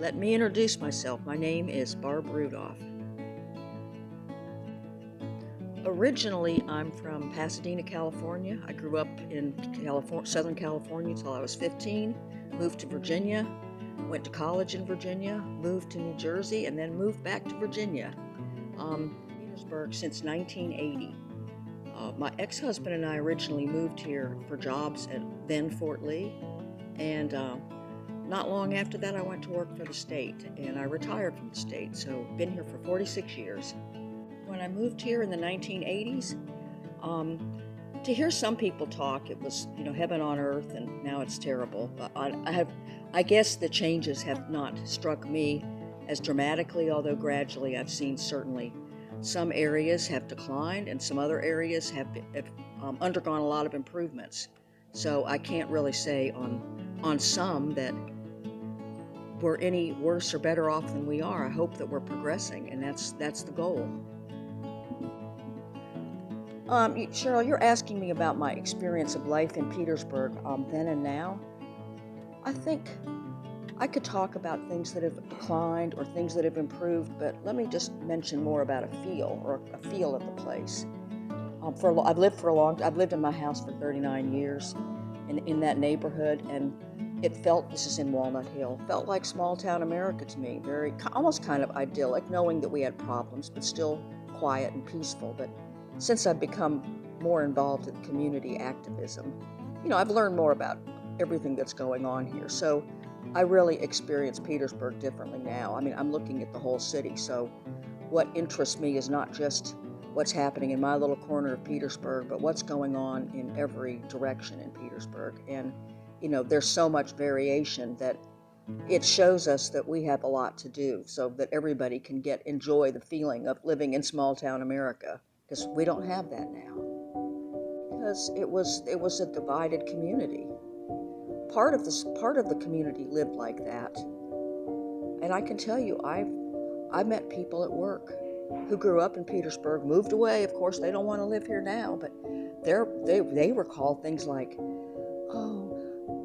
Let me introduce myself. My name is Barb Rudolph. Originally, I'm from Pasadena, California. I grew up in Southern California until I was 15, moved to Virginia, went to college in Virginia, moved to New Jersey, and then moved back to Virginia. Petersburg since 1980. My ex-husband and I originally moved here for jobs at then Fort Lee, and not long after that I went to work for the state, and I retired from the state, so been here for 46 years. When I moved here in the 1980s, to hear some people talk, it was, heaven on earth, and now it's terrible. I guess the changes have not struck me as dramatically, although gradually I've seen certainly some areas have declined and some other areas have undergone a lot of improvements. So I can't really say on some that we're any worse or better off than we are. I hope that we're progressing, and that's the goal. Cheryl, you're asking me about my experience of life in Petersburg then and now. I think I could talk about things that have declined or things that have improved, but let me just mention more about a feel of the place. I've lived in my house for 39 years in that neighborhood, and this is in Walnut Hill, felt like small town America to me, almost kind of idyllic, knowing that we had problems, but still quiet and peaceful. But since I've become more involved in community activism, I've learned more about everything that's going on here. So I really experience Petersburg differently now. I mean, I'm looking at the whole city, so what interests me is not just what's happening in my little corner of Petersburg, but what's going on in every direction in Petersburg. And, there's so much variation that it shows us that we have a lot to do so that everybody can enjoy the feeling of living in small town America, because we don't have that now. Because it was a divided community. Part of the community lived like that. And I can tell you, I've met people at work who grew up in Petersburg, moved away. Of course, they don't want to live here now, but they recall things like, oh,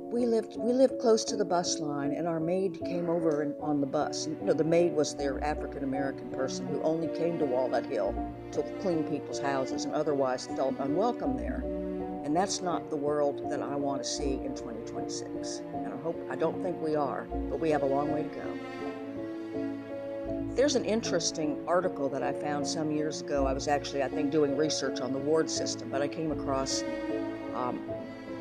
we lived close to the bus line, and our maid came over on the bus. And, the maid was their African American person who only came to Walnut Hill to clean people's houses and otherwise felt unwelcome there. And that's not the world that I want to see in 2026. And I don't think we are, but we have a long way to go. There's an interesting article that I found some years ago. I was actually, I think, doing research on the ward system, but I came across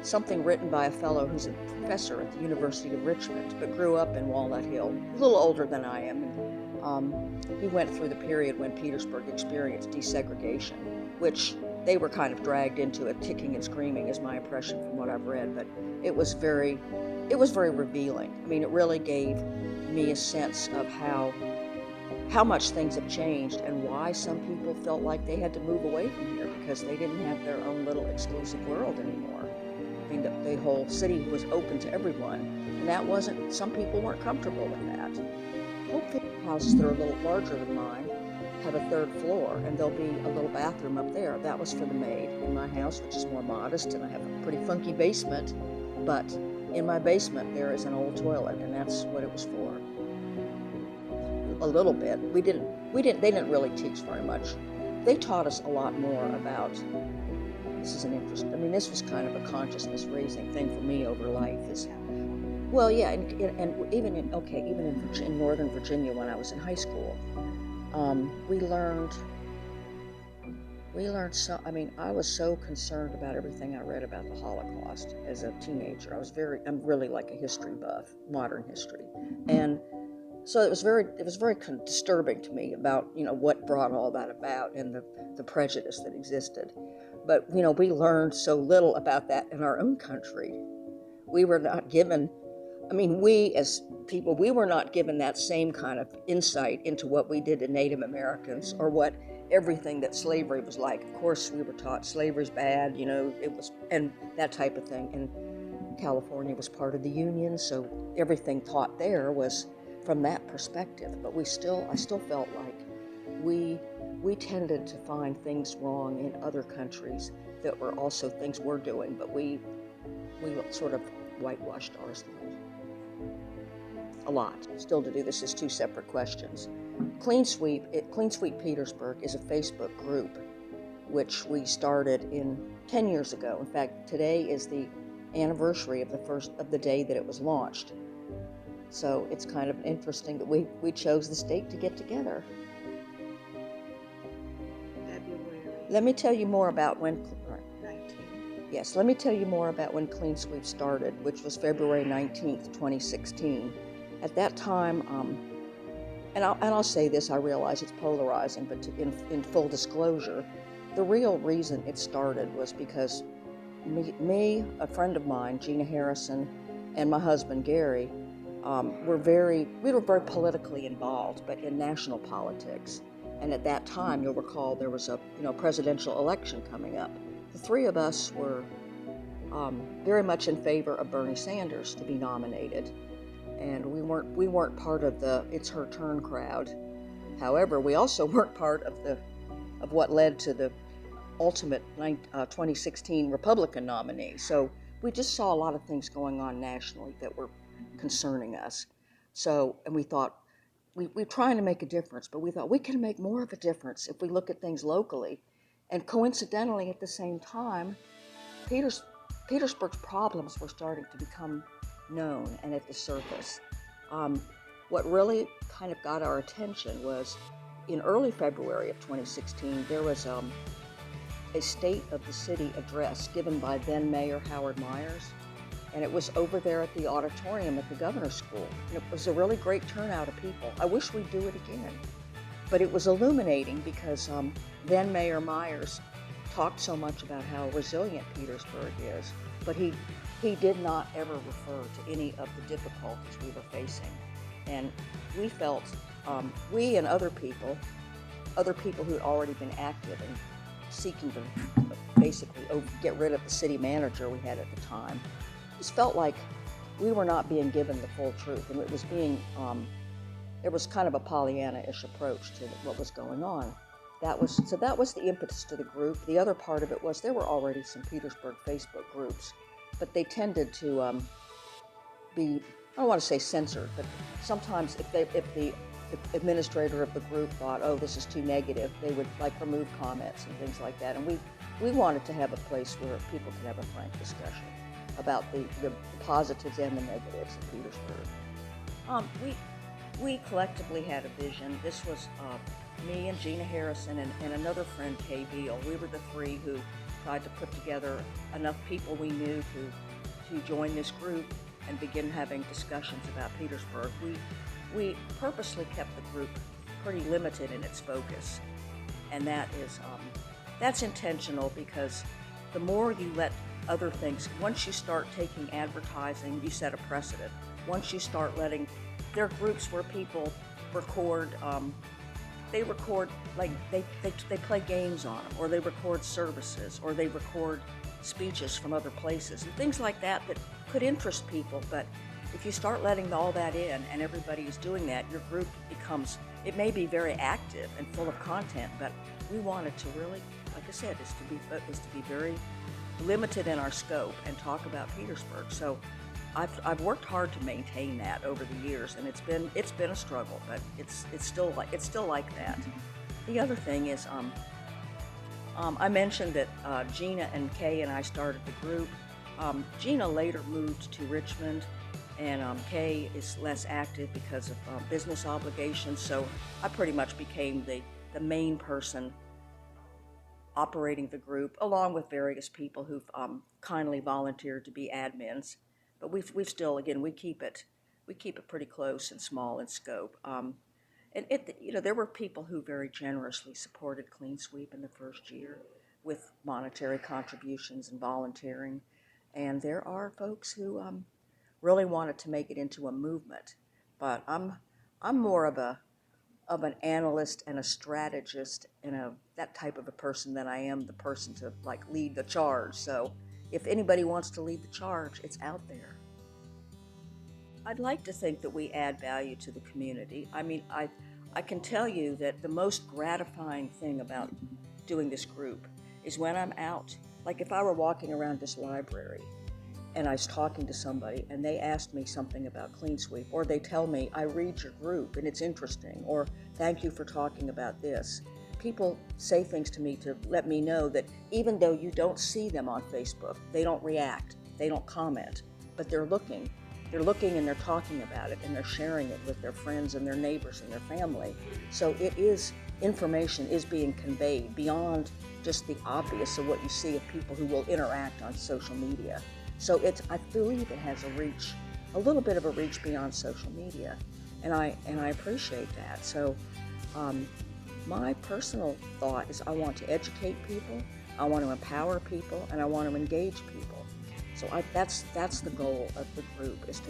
something written by a fellow who's a professor at the University of Richmond, but grew up in Walnut Hill, a little older than I am. And he went through the period when Petersburg experienced desegregation, which they were kind of dragged into it, kicking and screaming, is my impression from what I've read. But it was very revealing. I mean, it really gave me a sense of how much things have changed and why some people felt like they had to move away from here because they didn't have their own little exclusive world anymore. I mean, the whole city was open to everyone, and some people weren't comfortable with that. Hopefully houses that are a little larger than mine have a third floor, and there'll be a little bathroom up there. That was for the maid. In my house, which is more modest, and I have a pretty funky basement, but in my basement there is an old toilet, and that's what it was for. A little bit. They didn't really teach very much. They taught us a lot more about, this was kind of a consciousness raising thing for me over life, well, yeah, and even in Northern Virginia when I was in high school, we learned so, I was so concerned about everything I read about the Holocaust as a teenager. I'm really like a history buff, modern history. And so it was very disturbing to me about, what brought all that about and the prejudice that existed. But, we learned so little about that in our own country. We were not given, we as people, we were not given that same kind of insight into what we did to Native Americans or what everything that slavery was like. Of course, we were taught slavery's bad, and that type of thing. And California was part of the Union, so everything taught there was from that perspective. But I still felt like we tended to find things wrong in other countries that were also things we're doing, but we sort of whitewashed ours a little. a lot still to do. This is two separate questions. Clean Sweep Petersburg is a Facebook group which we started 10 years ago. In fact, today is the anniversary of the day that it was launched. So it's kind of interesting that we chose this date to get together. February. Let me tell you more about when. 19. Yes, let me tell you more about when Clean Sweep started, which was February 19th, 2016. At that time, and I'll say this, I realize it's polarizing, but in full disclosure, the real reason it started was because me, a friend of mine, Gina Harrison, and my husband, Gary, we were very politically involved, but in national politics. And at that time, you'll recall, there was a presidential election coming up. The three of us were very much in favor of Bernie Sanders to be nominated, and we weren't part of the "it's her turn" crowd. However, we also weren't part of what led to the ultimate 2016 Republican nominee. So we just saw a lot of things going on nationally that were concerning us. So, and we thought, we're trying to make a difference, but we thought we can make more of a difference if we look at things locally. And coincidentally, at the same time, Petersburg's problems were starting to become known and at the surface. What really kind of got our attention was in early February of 2016, there was a State of the City address given by then Mayor Howard Myers, and it was over there at the auditorium at the Governor's School. And it was a really great turnout of people. I wish we'd do it again. But it was illuminating because then Mayor Myers talked so much about how resilient Petersburg is, but he did not ever refer to any of the difficulties we were facing. And we felt, we and other people who had already been active in seeking to basically get rid of the city manager we had at the time, just felt like we were not being given the full truth, and it was being, there was kind of a Pollyanna-ish approach to what was going on. That was the impetus to the group. The other part of it was there were already some Petersburg Facebook groups, but they tended to be, I don't want to say censored, but sometimes if the administrator of the group thought, oh, this is too negative, they would remove comments and things like that. And we wanted to have a place where people could have a frank discussion about the positives and the negatives of Petersburg. We collectively had a vision. This was me and Gina Harrison and another friend, Kay Beal. We were the three who tried to put together enough people we knew to join this group and begin having discussions about Petersburg. We purposely kept the group pretty limited in its focus, and that's intentional, because the more you let other things, once you start taking advertising, you set a precedent. Once you start letting, there are groups where people record, they play games on them, or they record services, or they record speeches from other places, and things like that could interest people. But if you start letting all that in and everybody is doing that, your group becomes, it may be very active and full of content, but we wanted to really, like I said, is to be very limited in our scope and talk about Petersburg. So I've worked hard to maintain that over the years, and it's been a struggle, but it's still like that. The other thing is, I mentioned that Gina and Kay and I started the group. Gina later moved to Richmond, and Kay is less active because of business obligations. So I pretty much became the main person operating the group, along with various people who've kindly volunteered to be admins. But we've still, again, we keep it pretty close and small in scope. And there were people who very generously supported Clean Sweep in the first year with monetary contributions and volunteering. And there are folks who really wanted to make it into a movement. But I'm more of an analyst and a strategist and that type of a person than I am the person to lead the charge. So if anybody wants to lead the charge, it's out there. I'd like to think that we add value to the community. I mean, I can tell you that the most gratifying thing about doing this group is when I'm out, like if I were walking around this library and I was talking to somebody and they asked me something about Clean Sweep, or they tell me, I read your group and it's interesting, or thank you for talking about this. People say things to me to let me know that even though you don't see them on Facebook, they don't react, they don't comment, but they're looking. They're looking and they're talking about it and they're sharing it with their friends and their neighbors and their family. So information is being conveyed beyond just the obvious of what you see of people who will interact on social media. So I believe it has a little bit of a reach beyond social media, and I appreciate that. So my personal thought is I want to educate people, I want to empower people, and I want to engage people. So that's the goal of the group, is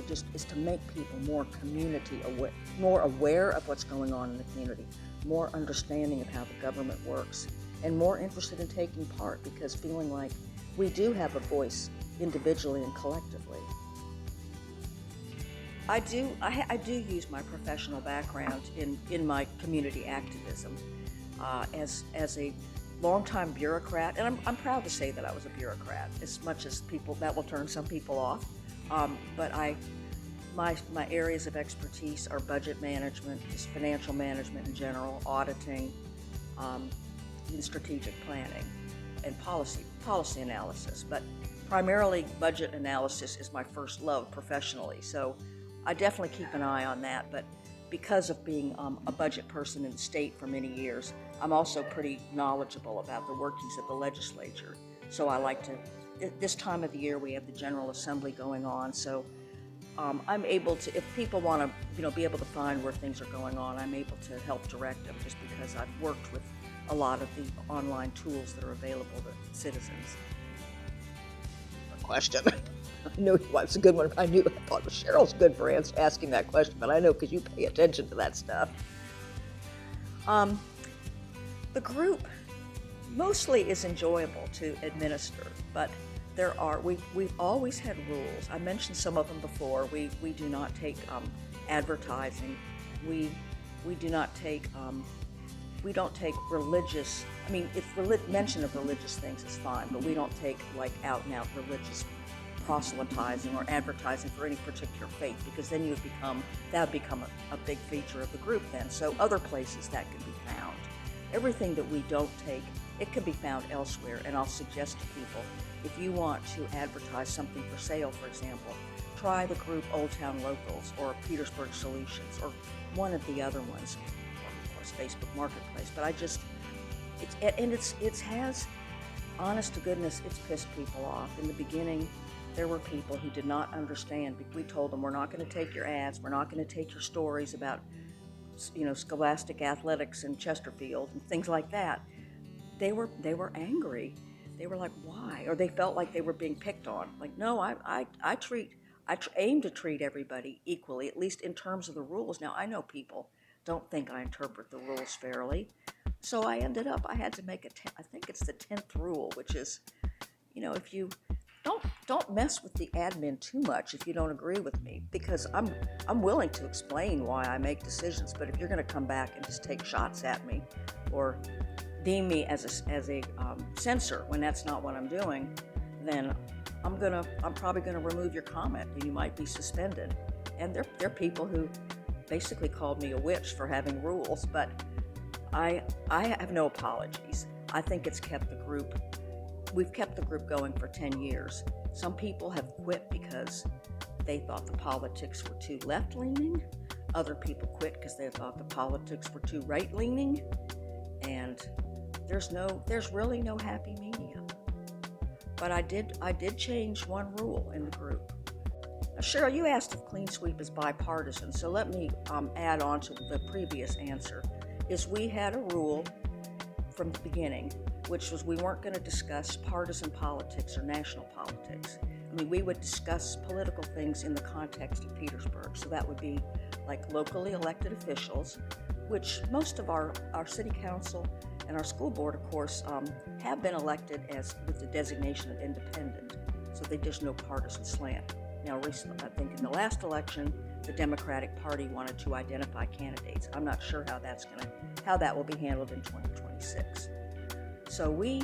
to make people more community aware, more aware of what's going on in the community, more understanding of how the government works, and more interested in taking part, because feeling like we do have a voice individually and collectively. I do use my professional background in my community activism as a longtime bureaucrat, and I'm proud to say that I was a bureaucrat, as much as that will turn some people off. But my areas of expertise are budget management, just financial management in general, auditing, and strategic planning, and policy analysis. But primarily budget analysis is my first love professionally. So I definitely keep an eye on that. But because of being a budget person in the state for many years, I'm also pretty knowledgeable about the workings of the legislature. So I like to, this time of the year we have the General Assembly going on, so I'm able to, if people want to be able to find where things are going on, I'm able to help direct them, just because I've worked with a lot of the online tools that are available to citizens. Question. I knew it's a good one. I thought Cheryl's good for asking that question, but I know because you pay attention to that stuff. The group mostly is enjoyable to administer, but we've always had rules. I mentioned some of them before. We do not take advertising. We don't take religious. I mean, if mention of religious things is fine, but we don't take like out and out religious proselytizing or advertising for any particular faith, because then that would become a big feature of the group then. So other places that can be found. Everything that we don't take, it can be found elsewhere, and I'll suggest to people, if you want to advertise something for sale, for example, try the group Old Town Locals or Petersburg Solutions or one of the other ones, or of course Facebook Marketplace. But it has, honest to goodness, it's pissed people off. In the beginning, there were people who did not understand. We told them, we're not going to take your ads, we're not going to take your stories about scholastic athletics in Chesterfield and things like that. They were angry. They were like, why? Or they felt like they were being picked on. Like, no, I aim to treat everybody equally, at least in terms of the rules. Now, I know people don't think I interpret the rules fairly, so I had to make I think it's the 10th rule, which is, if you don't mess with the admin too much if you don't agree with me, because I'm willing to explain why I make decisions. But if you're going to come back and just take shots at me or deem me as a censor when that's not what I'm doing, then I'm probably gonna remove your comment and you might be suspended. And there are people who basically called me a witch for having rules, but I have no apologies. I think we've kept the group going for 10 years. Some people have quit because they thought the politics were too left-leaning. Other people quit because they thought the politics were too right-leaning. And there's really no happy medium. But I did change one rule in the group. Now, Cheryl, you asked if Clean Sweep is bipartisan, so let me add on to the previous answer. Is we had a rule from the beginning, which was we weren't going to discuss partisan politics or national politics. I mean, we would discuss political things in the context of Petersburg, so that would be like locally elected officials, which most of our city council and our school board, of course, have been elected with the designation of independent, so there's no partisan slant. Now, recently, I think in the last election, the Democratic Party wanted to identify candidates. I'm not sure how that will be handled in 2026. So we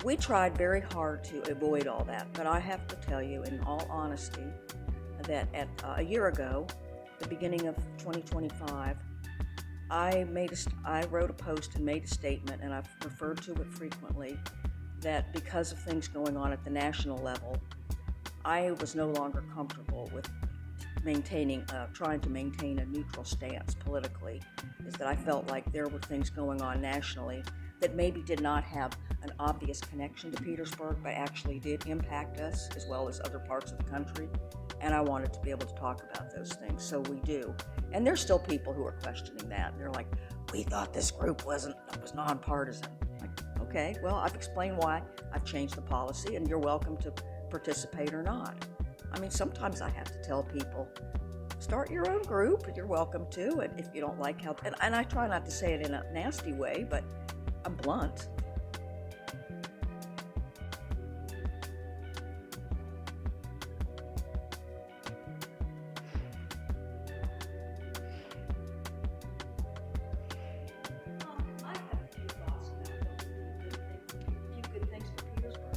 We tried very hard to avoid all that, but I have to tell you, in all honesty, that a year ago, the beginning of 2025, I wrote a post and made a statement, and I've referred to it frequently, that because of things going on at the national level, I was no longer comfortable with trying to maintain a neutral stance politically. Is that I felt like there were things going on nationally that maybe did not have an obvious connection to Petersburg, but actually did impact us as well as other parts of the country. And I wanted to be able to talk about those things, so we do. And there's still people who are questioning that. They're like, we thought this group was nonpartisan. Like, okay, well, I've explained why I've changed the policy, and you're welcome to participate or not. I mean, sometimes I have to tell people, start your own group, you're welcome to, and if you don't like how, and I try not to say it in a nasty way, but I'm blunt. I have a few thoughts about a few good things for Petersburg.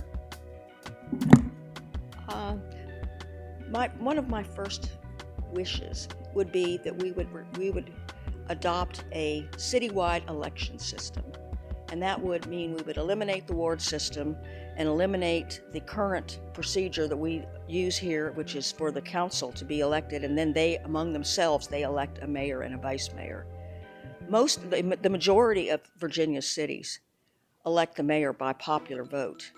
One of my first wishes would be that we would adopt a citywide election system, and that would mean we would eliminate the ward system and eliminate the current procedure that we use here, which is for the council to be elected, and then among themselves, they elect a mayor and a vice mayor. The majority of Virginia's cities elect the mayor by popular vote,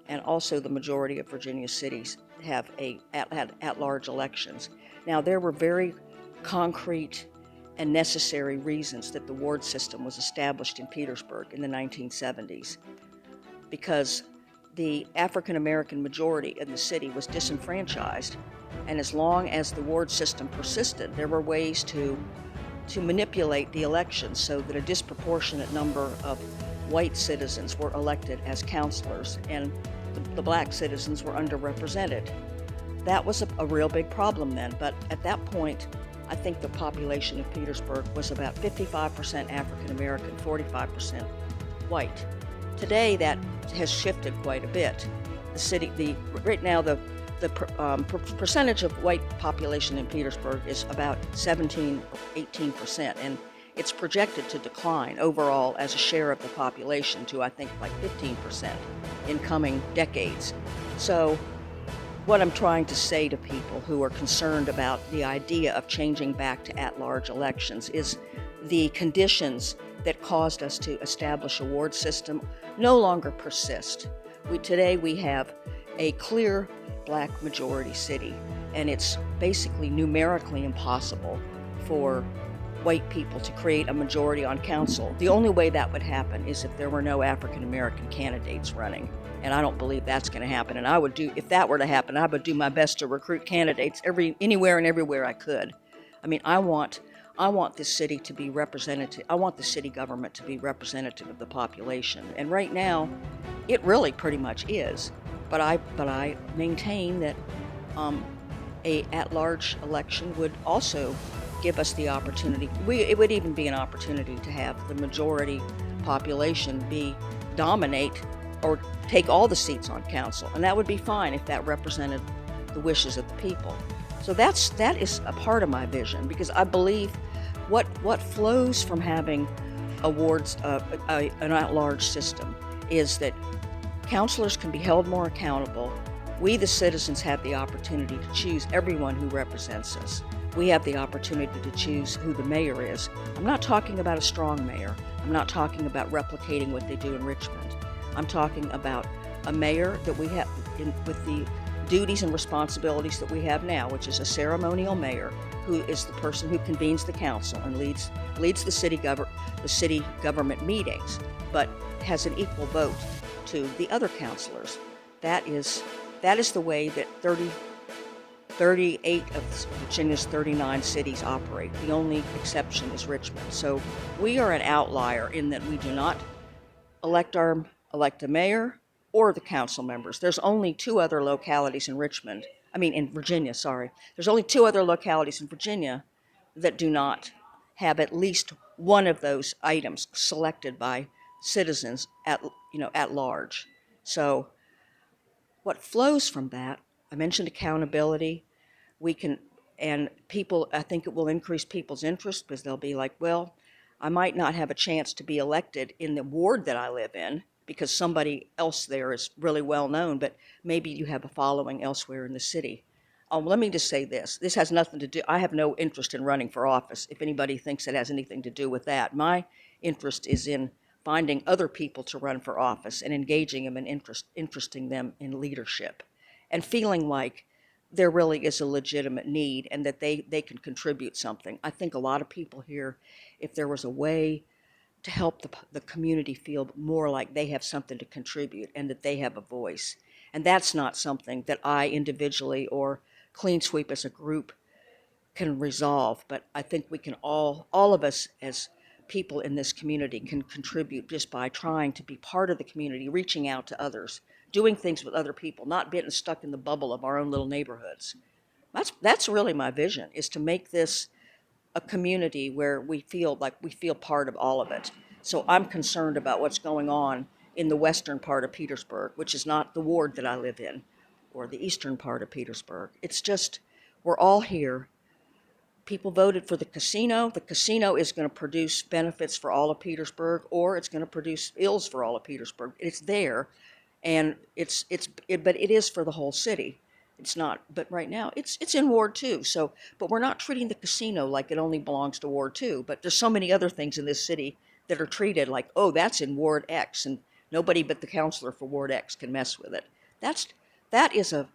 and also the majority of Virginia cities have at-large elections. Now, there were very concrete and necessary reasons that the ward system was established in Petersburg in the 1970s, because the African American majority in the city was disenfranchised, and as long as the ward system persisted, there were ways to manipulate the elections so that a disproportionate number of white citizens were elected as councilors, and the black citizens were underrepresented. That was a real big problem then, but at that point, I think the population of Petersburg was about 55% African American, 45% white. Today, that has shifted quite a bit. Right now, the percentage of white population in Petersburg is about 17 or 18%, and it's projected to decline overall as a share of the population to, I think, like 15% in coming decades. So what I'm trying to say to people who are concerned about the idea of changing back to at-large elections is the conditions that caused us to establish a ward system no longer persist. Today we have a clear black majority city, and it's basically numerically impossible for white people to create a majority on council. The only way that would happen is if there were no African American candidates running, and I don't believe that's going to happen. And if that were to happen, I would do my best to recruit candidates anywhere and everywhere I could. I mean, I want this city to be representative. I want the city government to be representative of the population, and right now, it really pretty much is. But I maintain that a at-large election would also give us the opportunity. It would even be an opportunity to have the majority population dominate or take all the seats on council, and that would be fine if that represented the wishes of the people. So that is a part of my vision, because I believe what flows from having an at-large system is that councilors can be held more accountable. We, the citizens, have the opportunity to choose everyone who represents us. We have the opportunity to choose who the mayor is. I'm not talking about a strong mayor. I'm not talking about replicating what they do in Richmond. I'm talking about a mayor that we have with the duties and responsibilities that we have now, which is a ceremonial mayor who is the person who convenes the council and leads the city government meetings, but has an equal vote to the other councilors. That is the way that 38 of Virginia's 39 cities operate. The only exception is Richmond. So we are an outlier in that we do not elect a mayor or the council members. There's only two other localities in Virginia, sorry. There's only two other localities in Virginia that do not have at least one of those items selected by citizens at large. So what flows from that, I mentioned accountability. We can, and people, I think it will increase people's interest because they'll be like, well, I might not have a chance to be elected in the ward that I live in because somebody else there is really well known, but maybe you have a following elsewhere in the city. Let me just say this. This has nothing to do, I have no interest in running for office. If anybody thinks it has anything to do with that, my interest is in finding other people to run for office and engaging them and interesting them in leadership and feeling like there really is a legitimate need and that they can contribute something. I think a lot of people here, if there was a way to help the community feel more like they have something to contribute and that they have a voice. And that's not something that I individually or Clean Sweep as a group can resolve, but I think we can all of us as people in this community can contribute just by trying to be part of the community, reaching out to others, doing things with other people, not being stuck in the bubble of our own little neighborhoods. That's really my vision, is to make this a community where we feel like we feel part of all of it. So I'm concerned about what's going on in the western part of Petersburg, which is not the ward that I live in, or the eastern part of Petersburg. It's just, we're all here. People voted for the casino. The casino is going to produce benefits for all of Petersburg, or it's going to produce ills for all of Petersburg. It's there, and but it is for the whole city. It's not, but right now it's in Ward 2. So, but we're not treating the casino like it only belongs to Ward 2. But there's so many other things in this city that are treated like, oh, that's in Ward X, and nobody but the counselor for Ward X can mess with it. That's that is a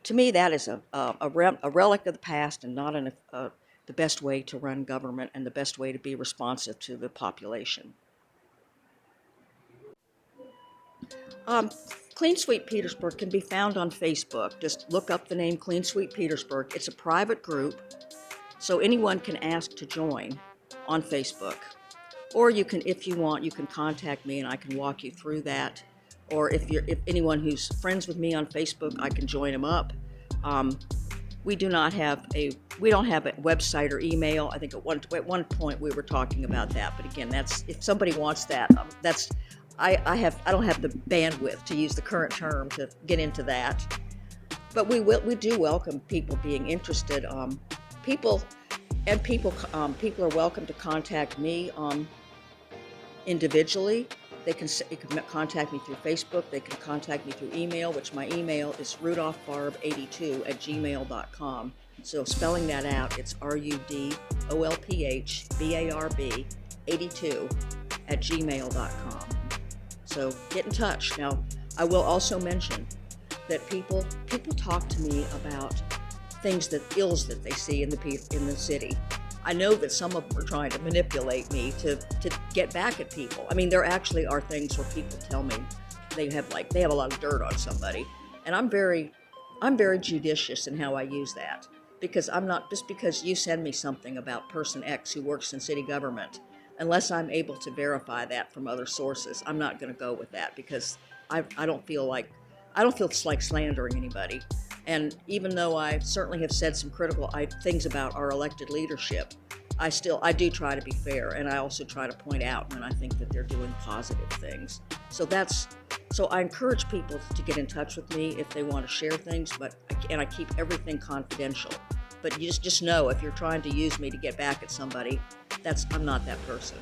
to me, that is a relic of the past and not the best way to run government and the best way to be responsive to the population. Um, Clean Sweep Petersburg can be found on Facebook. Just look up the name Clean Sweep Petersburg. It's a private group, so anyone can ask to join on Facebook. Or you can, if you want, you can contact me and I can walk you through that. Or if anyone who's friends with me on Facebook, I can join them up. Um, we don't have a website or email. I think at one point we were talking about that, but again, that's, if somebody wants that, that's, I don't have the bandwidth to use the current term to get into that. But we do welcome people being interested. People are welcome to contact me individually. They can contact me through Facebook. They can contact me through email, which my email is rudolphbarb82@gmail.com. So spelling that out, it's RUDOLPHBARB82@gmail.com. So get in touch. Now, I will also mention that people talk to me about ills that they see in the city. I know that some of them are trying to manipulate me to get back at people. I mean, there actually are things where people tell me they have a lot of dirt on somebody, and I'm very judicious in how I use that, because I'm not, just because you send me something about person X who works in city government, unless I'm able to verify that from other sources, I'm not going to go with that, because I don't feel it's like slandering anybody. And even though I certainly have said some critical things about our elected leadership, I do try to be fair, and I also try to point out when I think that they're doing positive things. So I encourage people to get in touch with me if they want to share things, and I keep everything confidential. But you just know, if you're trying to use me to get back at somebody, I'm not that person.